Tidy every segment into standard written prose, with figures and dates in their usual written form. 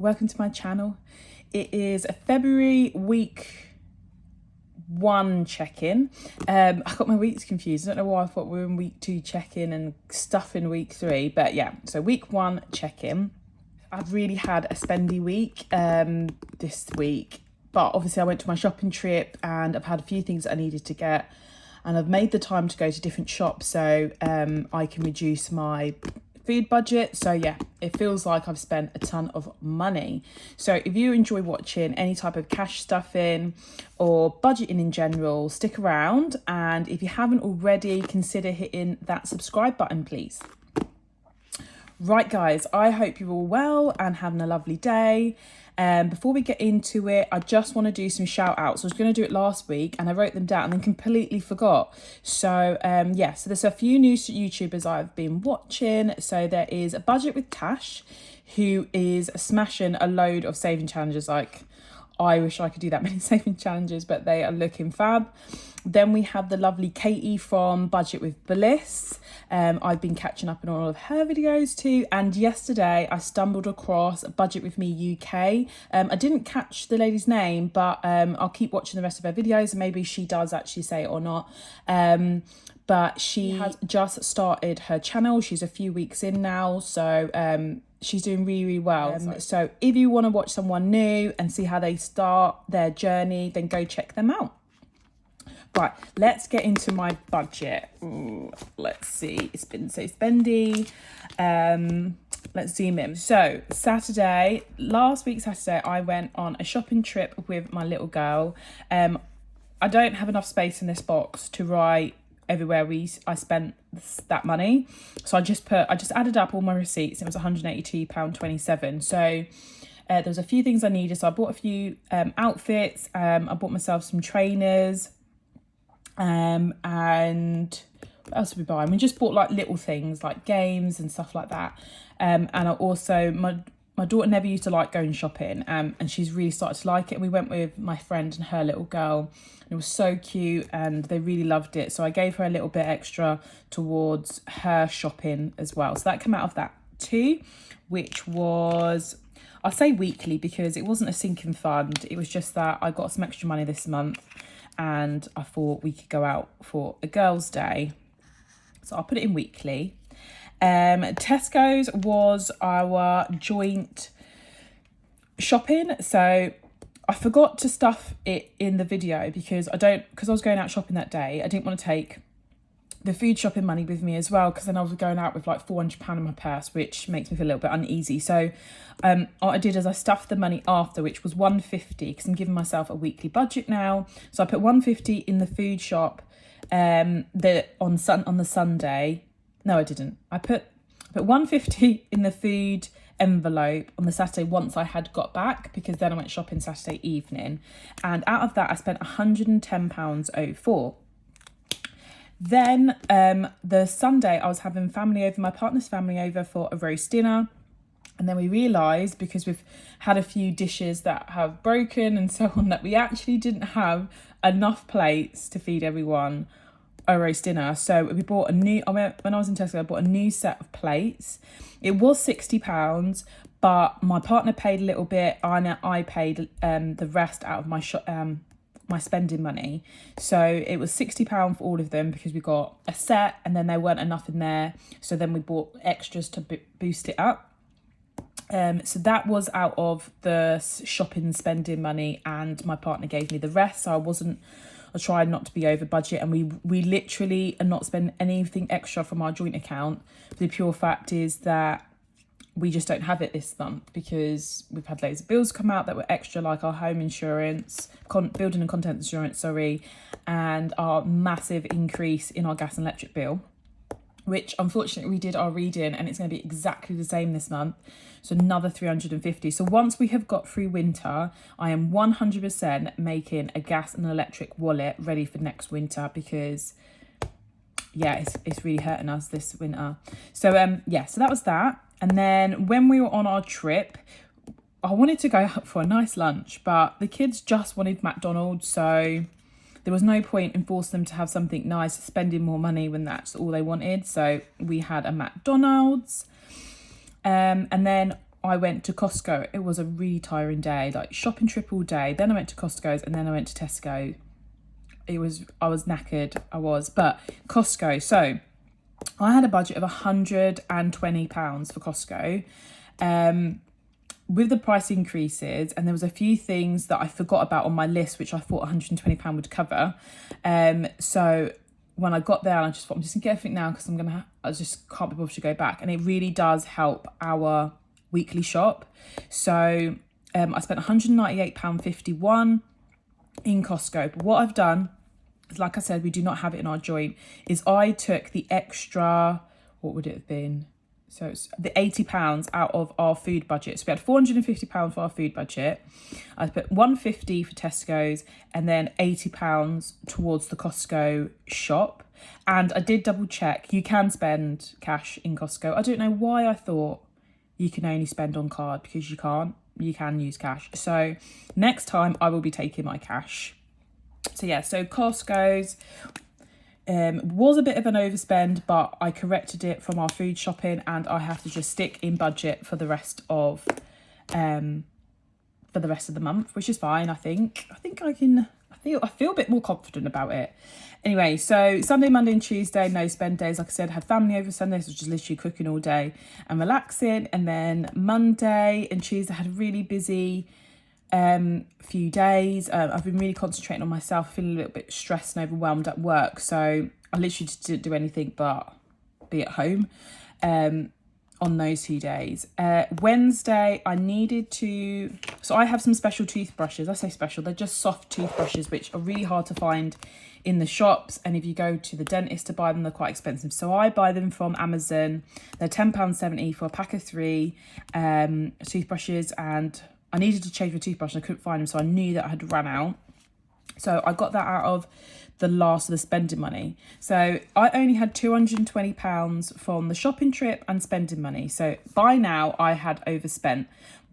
welcome to my channel. It is a February week 1 check-in. I got my weeks confused. I don't know why I thought we were in week 2 check-in and stuff in week 3, but yeah, so week 1 check-in. I've really had a spendy week this week, but obviously I went to my shopping trip and I've had a few things that I needed to get, and I've made the time to go to different shops so I can reduce my food budget. So yeah, it feels like I've spent a ton of money. So if you enjoy watching any type of cash stuffing or budgeting in general, stick around, and if you haven't already, consider hitting that subscribe button, please. Right guys, I hope you're all well and having a lovely day. Before we get into it, I just want to do some shout outs. I was going to do it last week and I wrote them down and then completely forgot. So yeah, so there's a few new YouTubers I've been watching. So there is Budget with Cash, who is smashing a load of saving challenges. Like, I wish I could do that many saving challenges, but they are looking fab. Then we have the lovely Katie from Budget with Bliss. I've been catching up on all of her videos too. And yesterday I stumbled across Budget with Me UK. I didn't catch the lady's name, but I'll keep watching the rest of her videos and maybe she does actually say it or not. But she has just started her channel. She's a few weeks in now. So she's doing really, really well. So if you want to watch someone new and see how they start their journey, then go check them out. Right, let's get into my budget. Ooh, let's see, it's been so spendy. Let's zoom in. So last week Saturday, I went on a shopping trip with my little girl. I don't have enough space in this box to write everywhere I spent that money. So I just added up all my receipts. It was £182.27. So there was a few things I needed. So I bought a few outfits. I bought myself some trainers. And what else did we buy? We just bought like little things like games and stuff like that. And I also, my daughter never used to like going shopping, and she's really started to like it. And we went with my friend and her little girl. It was so cute and they really loved it. So I gave her a little bit extra towards her shopping as well. So that came out of that too, which was, I'll say weekly because it wasn't a sinking fund. It was just that I got some extra money this month and I thought we could go out for a girls' day. So I'll put it in weekly. Tesco's was our joint shopping. So I forgot to stuff it in the video because I was going out shopping that day. I didn't want to take the food shopping money with me as well, because then I was going out with like £400 in my purse, which makes me feel a little bit uneasy. So what I did is I stuffed the money after, which was £150, because I'm giving myself a weekly budget now. So I put £150 in the food shop on the Sunday. No, I didn't. I put £150 in the food envelope on the Saturday once I had got back, because then I went shopping Saturday evening, and out of that I spent £110.04. Then the Sunday I was having family over, my partner's family over for a roast dinner. And then we realised, because we've had a few dishes that have broken and so on, that we actually didn't have enough plates to feed everyone a roast dinner. So we bought when I was in Tesco, I bought a new set of plates. It was £60, but my partner paid a little bit and I paid the rest out of my spending money. So it was £60 for all of them because we got a set and then there weren't enough in there. So then we bought extras to boost it up. So that was out of the shopping spending money, and my partner gave me the rest. So I tried not to be over budget, and we literally are not spending anything extra from our joint account. The pure fact is that we just don't have it this month because we've had loads of bills come out that were extra, like our home insurance, building and content insurance, and our massive increase in our gas and electric bill, which unfortunately we did our reading and it's going to be exactly the same this month. So another £350. So once we have got through winter, I am 100% making a gas and electric wallet ready for next winter, because yeah, it's really hurting us this winter. So yeah, so that was that. And then when we were on our trip, I wanted to go out for a nice lunch, but the kids just wanted McDonald's. So there was no point in forcing them to have something nice, spending more money when that's all they wanted. So we had a McDonald's. And then I went to Costco. It was a really tiring day, like shopping trip all day. Then I went to Costco's and then I went to Tesco. I was knackered, but Costco. So I had a budget of £120 for Costco. With the price increases, and there was a few things that I forgot about on my list, which I thought £120 would cover. So when I got there, I just thought, I'm just gonna get everything now because I just can't be bothered to go back. And it really does help our weekly shop. So I spent £198.51 in Costco. But what I've done is, like I said, we do not have it in our joint, is I took the extra, what would it have been? So it's the £80 out of our food budget. So we had £450 for our food budget. I put £150 for Tesco's and then £80 towards the Costco shop. And I did double check. You can spend cash in Costco. I don't know why I thought you can only spend on card, because you can't. You can use cash. So next time I will be taking my cash. So yeah, so Costco's was a bit of an overspend, but I corrected it from our food shopping, and I have to just stick in budget for the rest of the month, which is fine. I think I feel a bit more confident about it. Anyway, so Sunday, Monday and Tuesday, no spend days. Like I said, had family over Sunday, so just literally cooking all day and relaxing. And then Monday and Tuesday had a really busy few days. I've been really concentrating on myself, feeling a little bit stressed and overwhelmed at work, so I literally just didn't do anything but be at home on those 2 days. Wednesday I needed to, so I have some special toothbrushes. I say special, they're just soft toothbrushes which are really hard to find in the shops, and if you go to the dentist to buy them, they're quite expensive. So I buy them from Amazon. They're £10.70 for a pack of 3 toothbrushes, and I needed to change my toothbrush and I couldn't find them, so I knew that I had run out. So I got that out of the last of the spending money. So I only had £220 from the shopping trip and spending money. So by now I had overspent,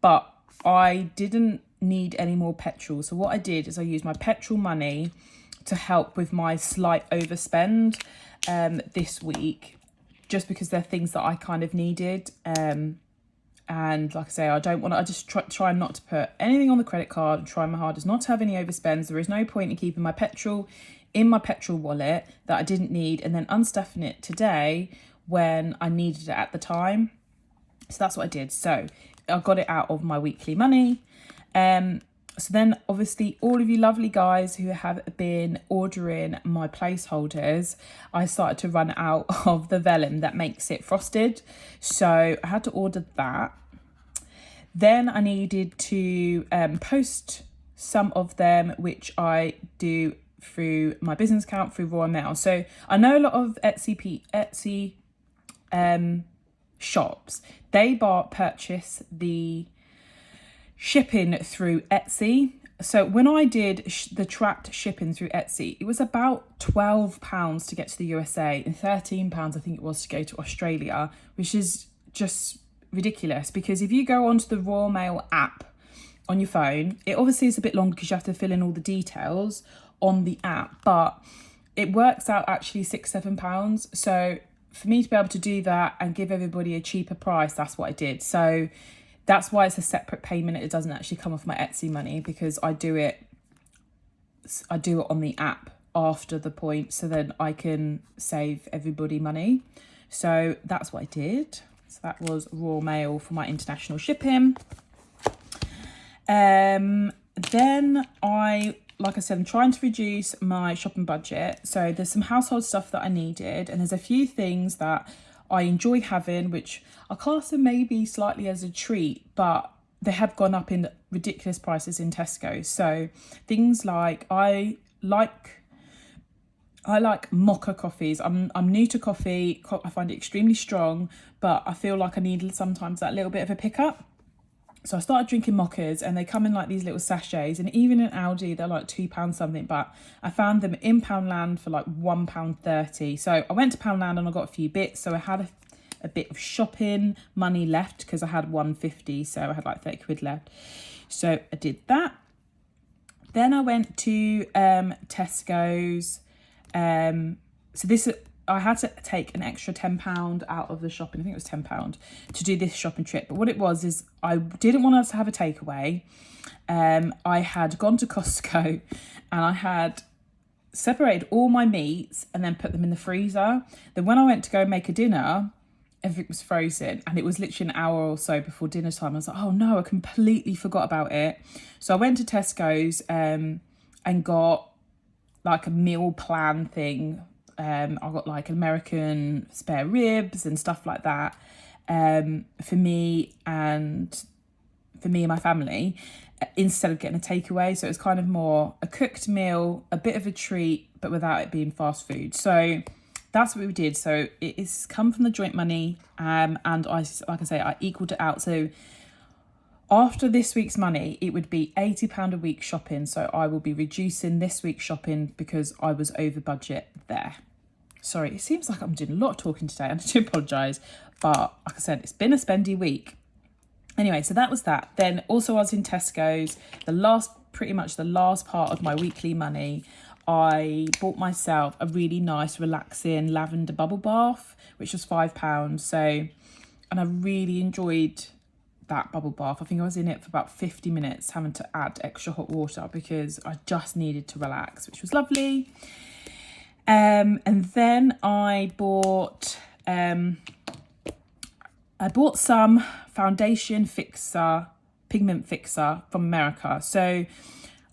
but I didn't need any more petrol. So what I did is I used my petrol money to help with my slight overspend this week, just because they're things that I kind of needed. And like I say, I just try not to put anything on the credit card, and try my hardest not to have any overspends. There is no point in keeping my petrol in my petrol wallet that I didn't need and then unstuffing it today when I needed it at the time. So that's what I did. So I got it out of my weekly money. So then obviously all of you lovely guys who have been ordering my placeholders, I started to run out of the vellum that makes it frosted. So I had to order that. Then I needed to post some of them, which I do through my business account through Royal Mail. So I know a lot of Etsy shops, they purchase the shipping through Etsy. So when I did the tracked shipping through Etsy, it was about £12 to get to the USA and £13 I think it was to go to Australia, which is just ridiculous, because if you go onto the Royal Mail app on your phone, it obviously is a bit longer because you have to fill in all the details on the app, but it works out actually £6-7. So for me to be able to do that and give everybody a cheaper price, that's what I did. So that's why it's a separate payment. It doesn't actually come off my Etsy money, because I do it on the app after the point, so then I can save everybody money. So that's what I did. So that was Royal Mail for my international shipping. Then like I said, I'm trying to reduce my shopping budget. So there's some household stuff that I needed, and there's a few things that I enjoy having, which I class them maybe slightly as a treat, but they have gone up in ridiculous prices in Tesco. So things like I like mocha coffees. I'm new to coffee. I find it extremely strong, but I feel like I need sometimes that little bit of a pickup. So I started drinking mochas, and they come in like these little sachets, and even in Aldi they're like £2 something, but I found them in Poundland for like £1.30. So I went to Poundland and I got a few bits, so I had a bit of shopping money left because I had £1.50, so I had like 30 quid left. So I did that. Then I went to Tesco's. So this I had to take an extra £10 out of the shopping. I think it was £10 to do this shopping trip. But what it was is I didn't want us to have a takeaway. I had gone to Costco and I had separated all my meats and then put them in the freezer. Then when I went to go make a dinner, everything was frozen, and it was literally an hour or so before dinner time. I was like, oh no, I completely forgot about it. So I went to Tesco's and got like a meal plan thing. I got like American spare ribs and stuff like that for me and my family, instead of getting a takeaway. So it was kind of more a cooked meal, a bit of a treat, but without it being fast food. So that's what we did. So it's come from the joint money, and I equaled it out. So after this week's money, it would be £80 a week shopping. So I will be reducing this week's shopping because I was over budget there. Sorry, it seems like I'm doing a lot of talking today, and I do apologise. But like I said, it's been a spendy week. Anyway, so that was that. Then also I was in Tesco's. Pretty much the last part of my weekly money, I bought myself a really nice, relaxing lavender bubble bath, which was £5. So, and I really enjoyed that bubble bath. I think I was in it for about 50 minutes, having to add extra hot water because I just needed to relax, which was lovely. And then I bought some foundation fixer, pigment fixer from America. So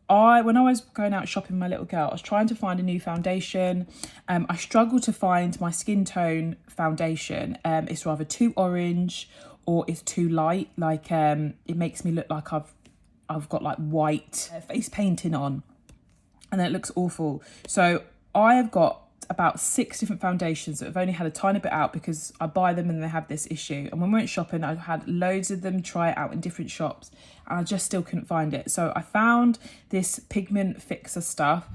when I was going out shopping with my little girl, I was trying to find a new foundation. I struggled to find my skin tone foundation. It's either too orange or it's too light. Like it makes me look like I've got like white face painting on, and then it looks awful. So I have got about 6 different foundations that have only had a tiny bit out because I buy them and they have this issue. And when we went shopping, I had loads of them try it out in different shops, and I just still couldn't find it. So I found this pigment fixer stuff,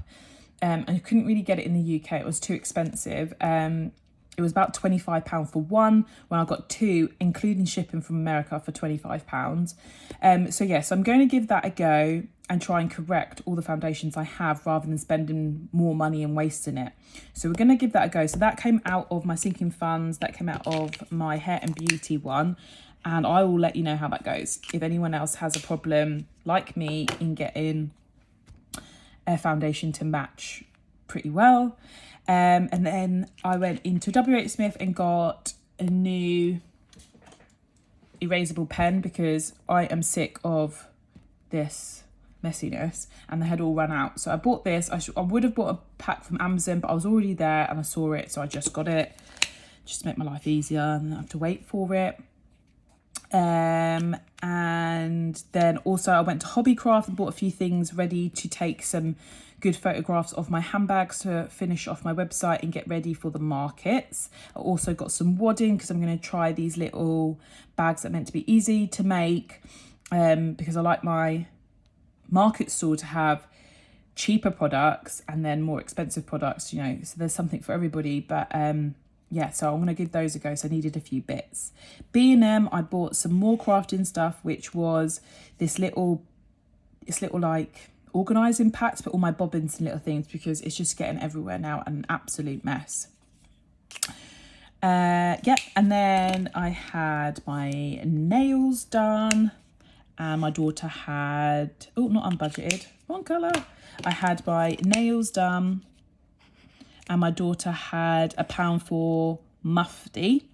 and I couldn't really get it in the UK. It was too expensive. It was about £25 for one, when I got 2, including shipping from America, for £25. So I'm going to give that a go and try and correct all the foundations I have rather than spending more money and wasting it. So we're going to give that a go. So that came out of my sinking funds, that came out of my hair and beauty one, and I will let you know how that goes. If anyone else has a problem like me in getting a foundation to match pretty well. And then I went into WH Smith and got a new erasable pen because I am sick of this messiness, and they had all run out. So I bought this. I would have bought a pack from Amazon, but I was already there and I saw it, so I just got it just to make my life easier and not have to wait for it. And then also I went to Hobbycraft and bought a few things ready to take some good photographs of my handbags to finish off my website and get ready for the markets. I also got some wadding because I'm going to try these little bags that are meant to be easy to make, because I like my market store to have cheaper products and then more expensive products, you know, so there's something for everybody. But yeah, so I'm going to give those a go. So I needed a few bits. B&M, I bought some more crafting stuff, which was this little like organising packs, but all my bobbins and little things, because it's just getting everywhere now, an absolute mess. Yeah, and then I had my nails done, and my daughter had, oh, not unbudgeted, wrong colour. I had my nails done, and my daughter had £1 for mufti.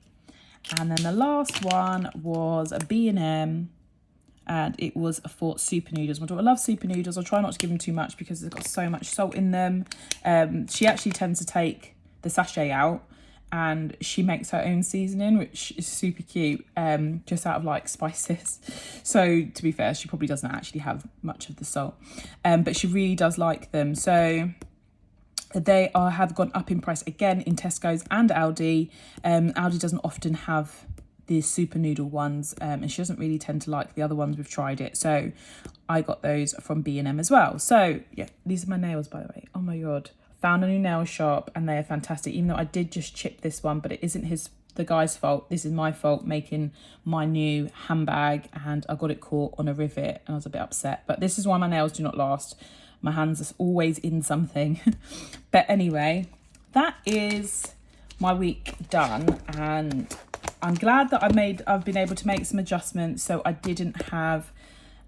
And then the last one was a B&M, and it was for super noodles. My daughter loves super noodles. I'll try not to give them too much because they've got so much salt in them. She actually tends to take the sachet out and she makes her own seasoning, which is super cute, just out of like spices. So to be fair, she probably doesn't actually have much of the salt, but she really does like them. So they have gone up in price again in Tesco's and Aldi. Aldi doesn't often have these super noodle ones, and she doesn't really tend to like the other ones. We've tried it, so I got those from B&M as well. So yeah, these are my nails, by the way. Oh my god, found a new nail shop and they are fantastic, even though I did just chip this one, but it isn't the guy's fault. This is my fault making my new handbag, and I got it caught on a rivet and I was a bit upset. But this is why my nails do not last. My hands are always in something. But anyway, that is my week done, and I'm glad that I've been able to make some adjustments so I didn't have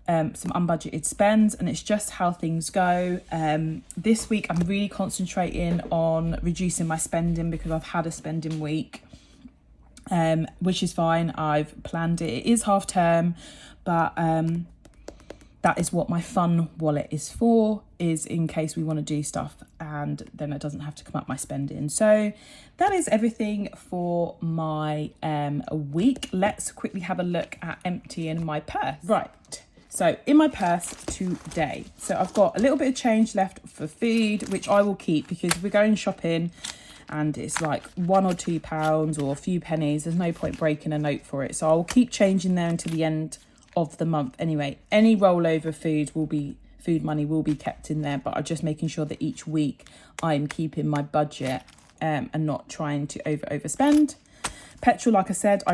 some unbudgeted spends, and it's just how things go. This week I'm really concentrating on reducing my spending because I've had a spending week, which is fine. I've planned it. It is half term, but that is what my fun wallet is for, is in case we want to do stuff and then it doesn't have to come up my spending. So that is everything for my week. Let's quickly have a look at emptying my purse. Right. So in my purse today, so I've got a little bit of change left for food, which I will keep because we're going shopping and it's like £1 or £2 or a few pennies. There's no point breaking a note for it. So I'll keep changing there until the end of the month. Anyway, any rollover food money will be kept in there, but I'm just making sure that each week I'm keeping my budget and not trying to overspend. Petrol, like I said, I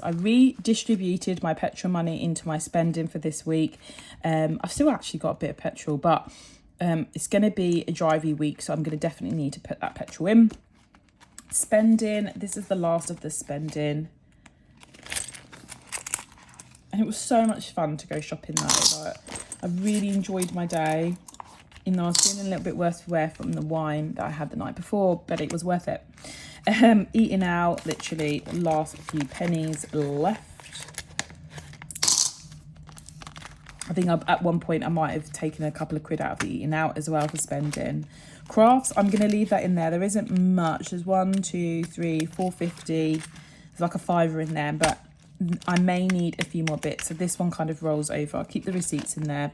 redistributed my petrol money into my spending for this week. I've still actually got a bit of petrol, but it's going to be a drivey week, so I'm going to definitely need to put that petrol in. Spending, this is the last of the spending. And it was so much fun to go shopping though. Like, I really enjoyed my day, even though I was feeling a little bit worse for wear from the wine that I had the night before, but it was worth it. Eating out, literally the last few pennies left. I think at one point I might have taken a couple of quid out of the eating out as well for spending. Crafts, I'm going to leave that in there. There isn't much. There's 1, 2, 3, 4.50. There's like a £5 in there, but I may need a few more bits. So this one kind of rolls over. I'll keep the receipts in there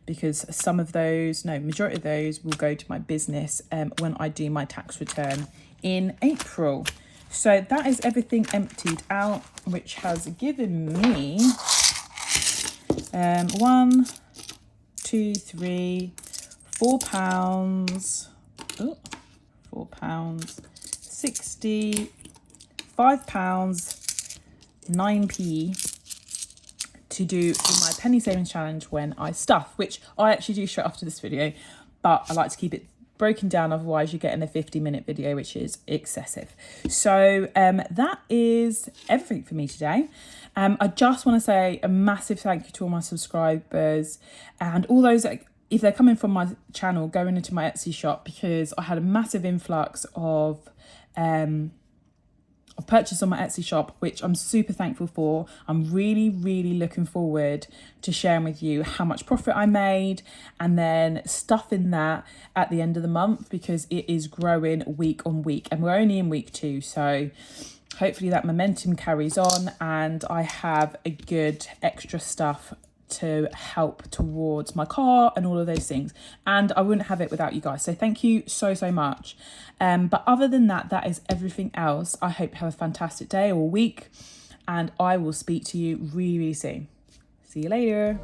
because majority of those will go to my business when I do my tax return in April. So that is everything emptied out, which has given me 1, 2, 3, £4. £4, 60, £5, 9p to do for my penny savings challenge when I stuff, which I actually do straight after this video, but I like to keep it broken down, otherwise you're getting a 50-minute video, which is excessive. So that is everything for me today. I just want to say a massive thank you to all my subscribers and all those that, if they're coming from my channel, going into my Etsy shop, because I had a massive influx of purchase on my Etsy shop, which I'm super thankful for. I'm really, really looking forward to sharing with you how much profit I made and then stuffing that at the end of the month, because it is growing week on week and we're only in week 2. So hopefully that momentum carries on and I have a good extra stuff to help towards my car and all of those things, and I wouldn't have it without you guys, so thank you so much. But other than that, that is everything else. I hope you have a fantastic day or week, and I will speak to you really soon. See you later.